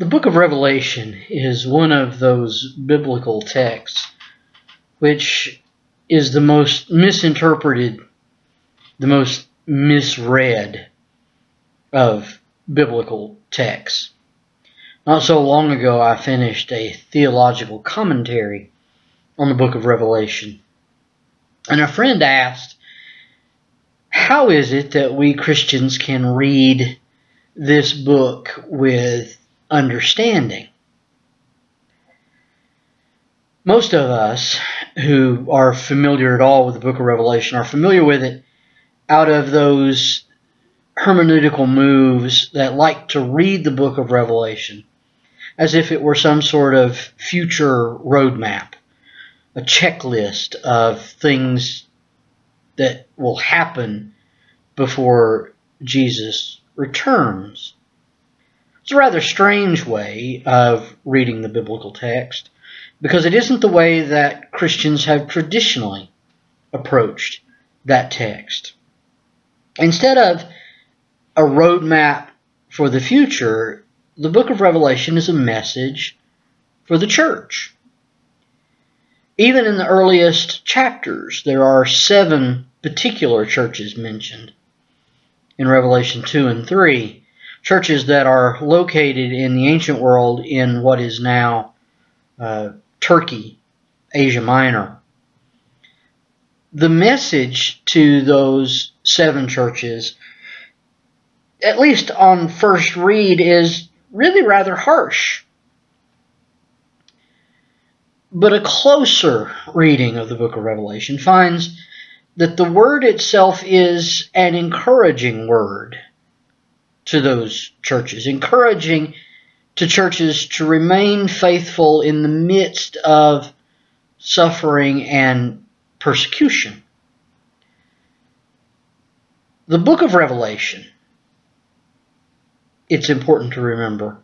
The book of Revelation is one of those biblical texts which is the most misinterpreted, the most misread of biblical texts. Not so long ago, I finished a theological commentary on the book of Revelation. And a friend asked, how is it that we Christians can read this book with understanding? Most of us who are familiar at all with the book of Revelation are familiar with it out of those hermeneutical moves that like to read the book of Revelation as if it were some sort of future roadmap, a checklist of things that will happen before Jesus returns. It's a rather strange way of reading the biblical text because it isn't the way that Christians have traditionally approached that text. Instead of a roadmap for the future, the book of Revelation is a message for the church. Even in the earliest chapters, there are 7 particular churches mentioned in Revelation 2 and 3, churches that are located in the ancient world in what is now Turkey, Asia Minor. The message to those 7 churches, at least on first read, is really rather harsh. But a closer reading of the book of Revelation finds that the word itself is an encouraging word to those churches, encouraging to churches to remain faithful in the midst of suffering and persecution. The book of Revelation, it's important to remember,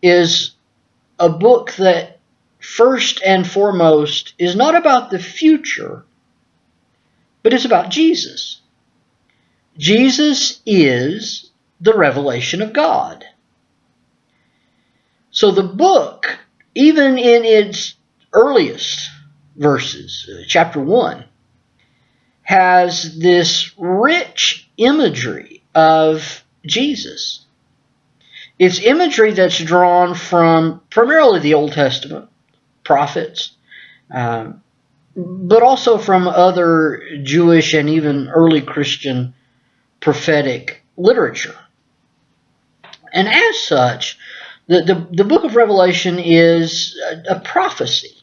is a book that first and foremost is not about the future, but it's about Jesus. Jesus is the revelation of God. So the book, even in its earliest verses, chapter 1, has this rich imagery of Jesus. It's imagery that's drawn from primarily the Old Testament prophets, but also from other Jewish and even early Christian prophetic literature. And as such, the book of Revelation is a prophecy.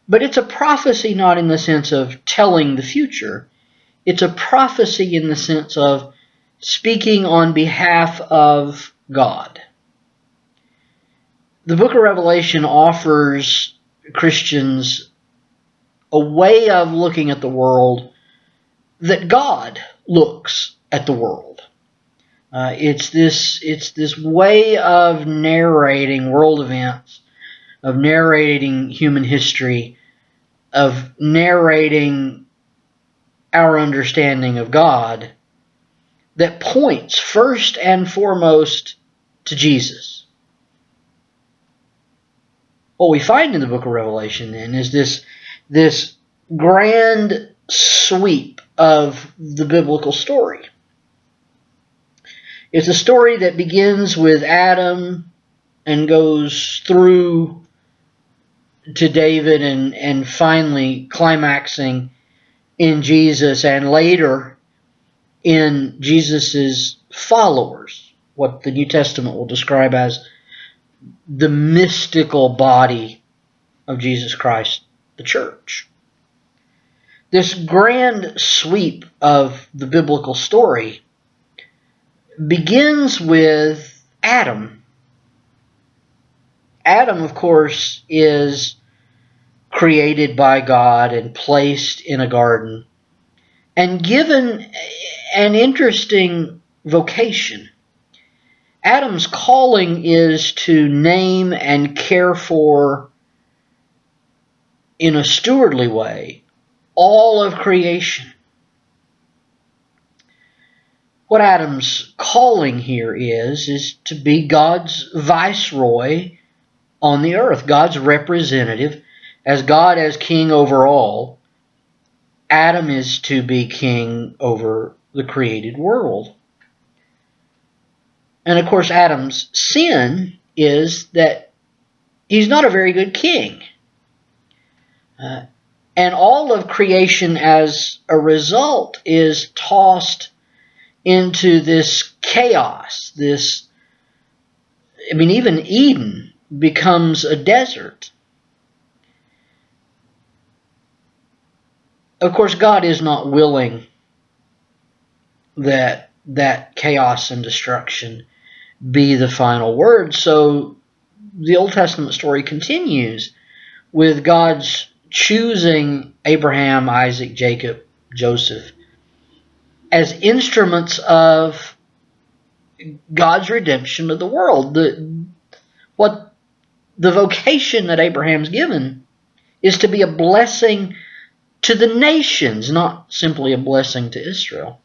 But it's a prophecy not in the sense of telling the future. It's a prophecy in the sense of speaking on behalf of God. The book of Revelation offers Christians a way of looking at the world that God looks at the world. It's this way of narrating world events, of narrating human history, of narrating our understanding of God that points first and foremost to Jesus. What we find in the book of Revelation then is this grand sweep of the biblical story. It's a story that begins with Adam and goes through to David and finally climaxing in Jesus and later in Jesus's followers, what the New Testament will describe as the mystical body of Jesus Christ, the church. This grand sweep of the biblical story begins with Adam. Adam, of course, is created by God and placed in a garden and given an interesting vocation. Adam's calling is to name and care for, in a stewardly way, all of creation. What Adam's calling here is to be God's viceroy on the earth, God's representative. As God as king over all, Adam is to be king over the created world. And of course, Adam's sin is that he's not a very good king. And all of creation as a result is tossed into this chaos. Even Eden becomes a desert. Of course, God is not willing that chaos and destruction be the final word. So the Old Testament story continues with God's choosing Abraham, Isaac, Jacob, Joseph as instruments of God's redemption of the world. The vocation that Abraham's given is to be a blessing to the nations, not simply a blessing to Israel.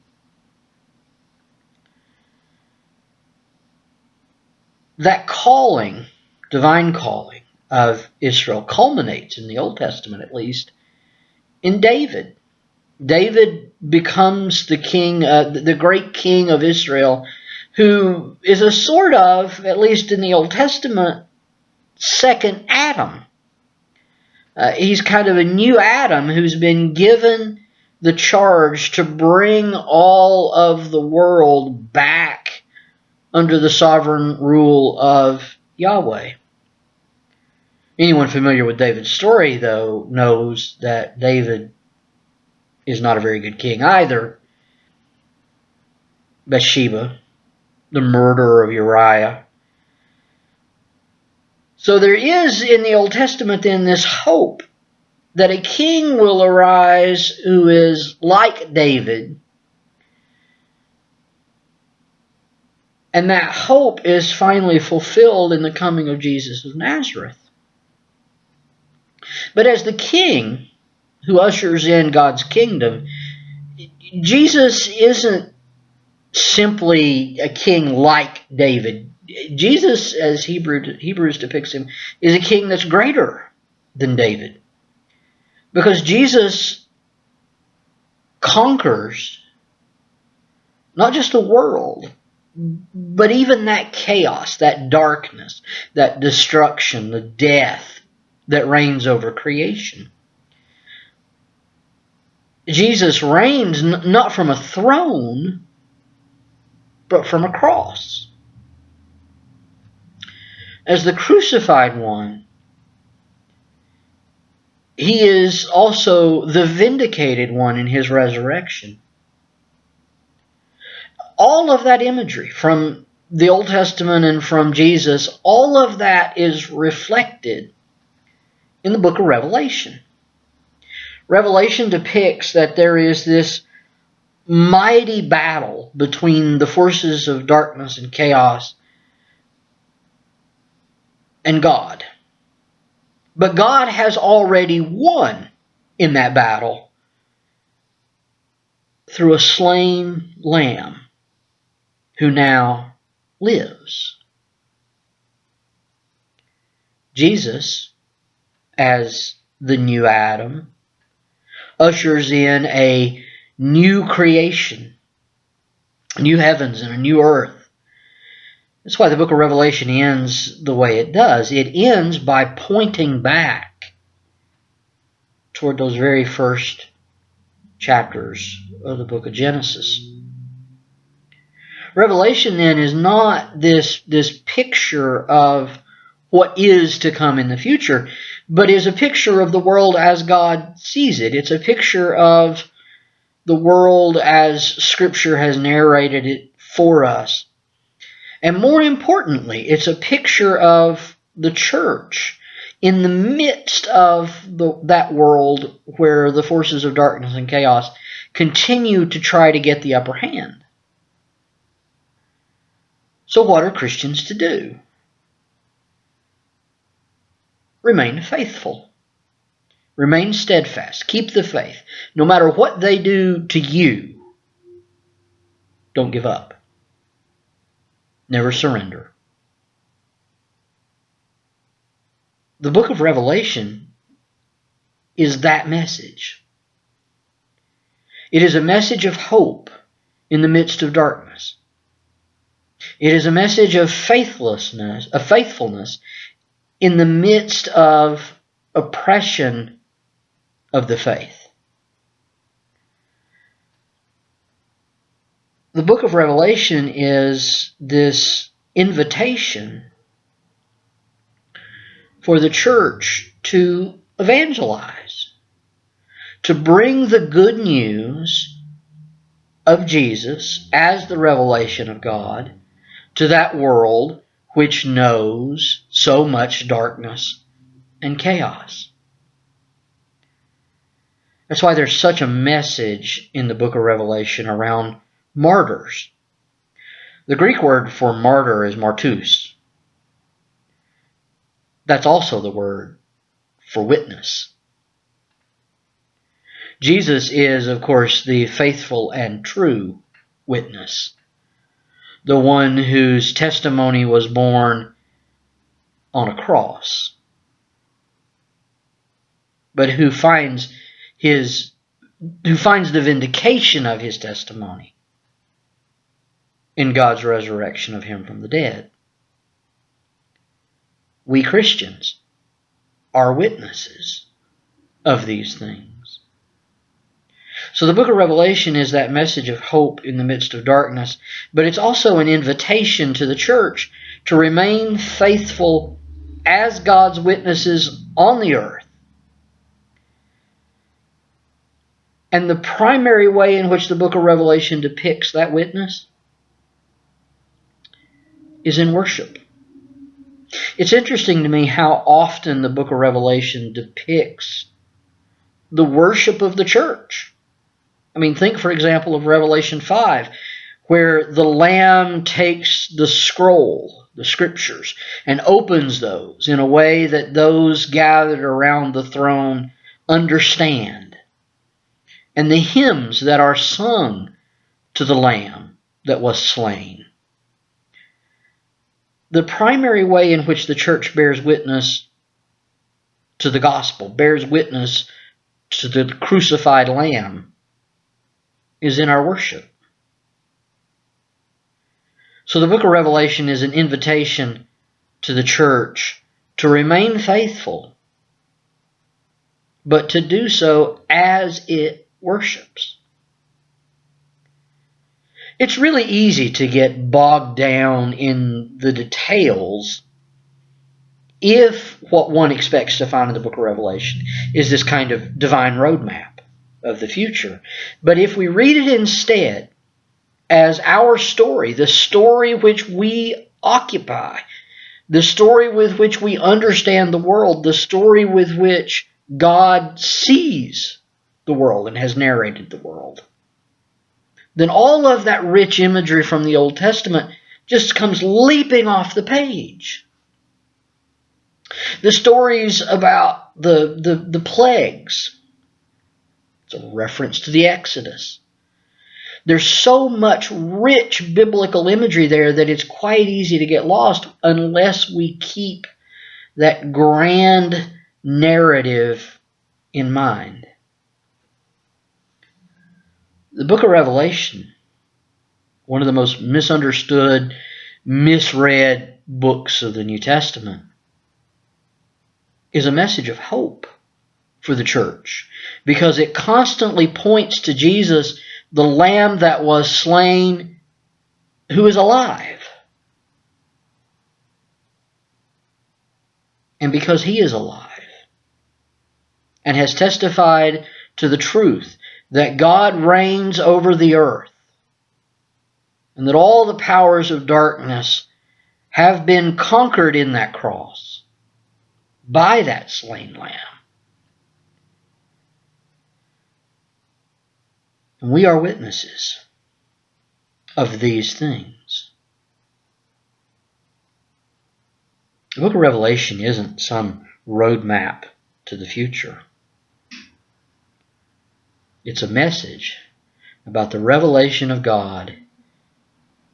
That calling, divine calling of Israel, culminates, in the Old Testament at least, in David. David becomes the king, the great king of Israel, who is a sort of, at least in the Old Testament, second Adam. He's kind of a new Adam who's been given the charge to bring all of the world back under the sovereign rule of Yahweh. Anyone familiar with David's story, though, knows that David is not a very good king either. Bathsheba, the murderer of Uriah. So there is in the Old Testament then this hope that a king will arise who is like David. And that hope is finally fulfilled in the coming of Jesus of Nazareth. But as the king who ushers in God's kingdom, Jesus isn't simply a king like David. Jesus, as Hebrews depicts him, is a king that's greater than David. Because Jesus conquers not just the world, but even that chaos, that darkness, that destruction, the death that reigns over creation. Jesus reigns not from a throne, but from a cross. As the crucified one, he is also the vindicated one in his resurrection. All of that imagery from the Old Testament and from Jesus, all of that is reflected in the book of Revelation. Revelation depicts that there is this mighty battle between the forces of darkness and chaos and God. But God has already won in that battle through a slain lamb who now lives. Jesus, as the new Adam, ushers in a new creation, new heavens and a new earth. That's why the book of Revelation ends the way it does. It ends by pointing back toward those very first chapters of the book of Genesis. Revelation then is not this picture of what is to come in the future, but is a picture of the world as God sees it. It's a picture of the world as Scripture has narrated it for us. And more importantly, it's a picture of the church in the midst of that world where the forces of darkness and chaos continue to try to get the upper hand. So what are Christians to do? Remain faithful. Remain steadfast. Keep the faith. No matter what they do to you, Don't give up. Never surrender. The book of Revelation is that message. It is a message of hope in the midst of darkness. It is a message of faithfulness in the midst of oppression of the faith. The book of Revelation is this invitation for the church to evangelize, to bring the good news of Jesus as the revelation of God to that world which knows so much darkness and chaos. That's why there's such a message in the book of Revelation around martyrs. The Greek word for martyr is martus. That's also the word for witness. Jesus is, of course, the faithful and true witness, the one whose testimony was borne on a cross, but who finds the vindication of his testimony in God's resurrection of him from the dead. We Christians are witnesses of these things. So the book of Revelation is that message of hope in the midst of darkness, but it's also an invitation to the church to remain faithful as God's witnesses on the earth. And the primary way in which the book of Revelation depicts that witness is in worship. It's interesting to me how often the book of Revelation depicts the worship of the church. I mean, think, for example, of Revelation 5, where the Lamb takes the scroll, the scriptures, and opens those in a way that those gathered around the throne understand. And the hymns that are sung to the Lamb that was slain. The primary way in which the church bears witness to the gospel, bears witness to the crucified Lamb, is in our worship. So the book of Revelation is an invitation to the church to remain faithful, but to do so as it worships. It's really easy to get bogged down in the details if what one expects to find in the book of Revelation is this kind of divine roadmap of the future. But if we read it instead as our story, the story which we occupy, the story with which we understand the world, the story with which God sees the world and has narrated the world, then all of that rich imagery from the Old Testament just comes leaping off the page. The stories about the plagues, it's a reference to the Exodus. There's so much rich biblical imagery there that it's quite easy to get lost unless we keep that grand narrative in mind. The book of Revelation, one of the most misunderstood, misread books of the New Testament, is a message of hope for the church because it constantly points to Jesus, the Lamb that was slain, who is alive. And because he is alive and has testified to the truth that God reigns over the earth and that all the powers of darkness have been conquered in that cross by that slain Lamb. And we are witnesses of these things. The book of Revelation isn't some roadmap to the future. It's a message about the revelation of God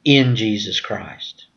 in Jesus Christ.